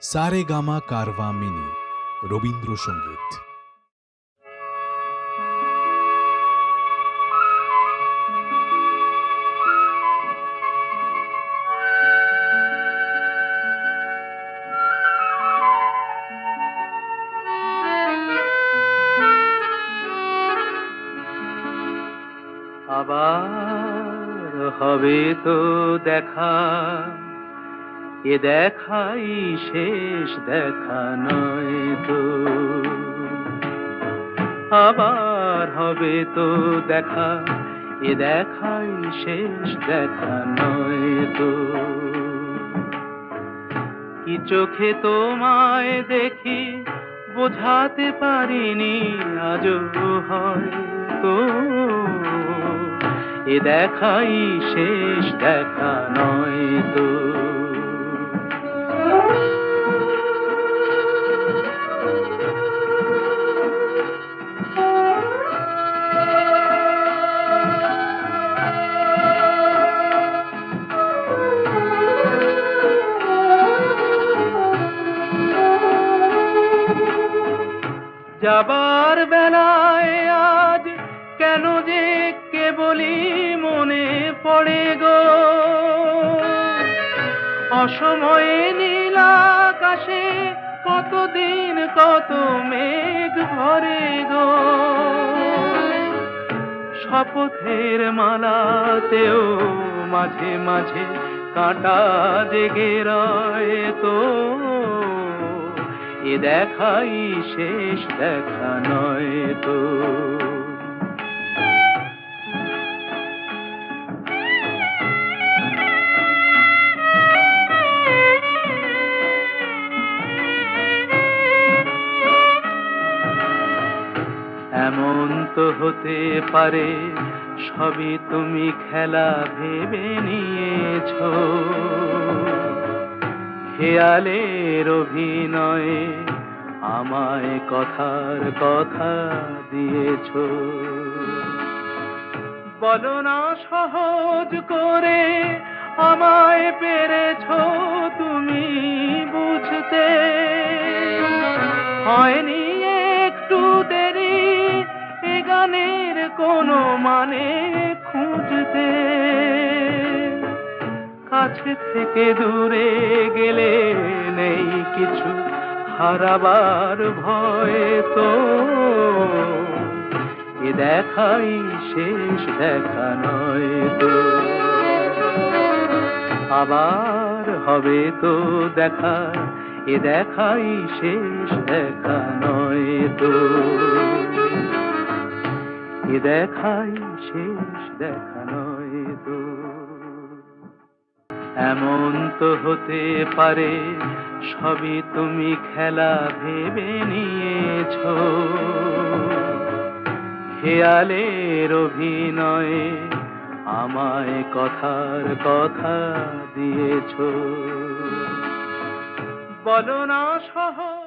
Saregama Carvaan mini Rabindrasangeet. আবার হবে তো দেখা, এ দেখাই শেষ দেখা নয় তো। আবার হবে তো দেখা, এ দেখাই শেষ দেখা নয় তো। কি চোখে তোমায় দেখি বোঝাতে পারিনি আজও হয়তো, এ দেখাই শেষ দেখা নয় তো। যাবার বেলায় আজ কেন যে কেবলই মনে পড়ে গো, অসময়ে নীল আকাশে কতদিন কত মেঘ ভরে গো। শপথের মালাতেও মাঝে মাঝে কাঁটা জেগে রয় তো, এ দেখাই শেষ দেখা নয় তো। এমন তো হতে পারে সবই তুমি খেলা ভেবে নিয়েছো, খেয়ালের অভিনয়ে আমায় কথার কথা দিয়েছো। বলো না সহজ করে আমায় পেরেছো তুমি বুঝতে, হয়নি একটু দেরি এ গানের কোনো মানে খুঁজতে। কাছে থেকে দূরে গেলে নেই কিছু হারাবার ভয় তো, এ দেখাই শেষ দেখা নয় তো। আবার হবে তো দেখা, এ দেখাই শেষ দেখা নয় তো। এ দেখাই শেষ দেখা নয় তো। এমন তো হতে পারে সবই তুমি খেলা ভেবে নিয়েছো, খেয়ালের অভিনয়ে আমায় কথার কথা দিয়েছো। বলো না সহজ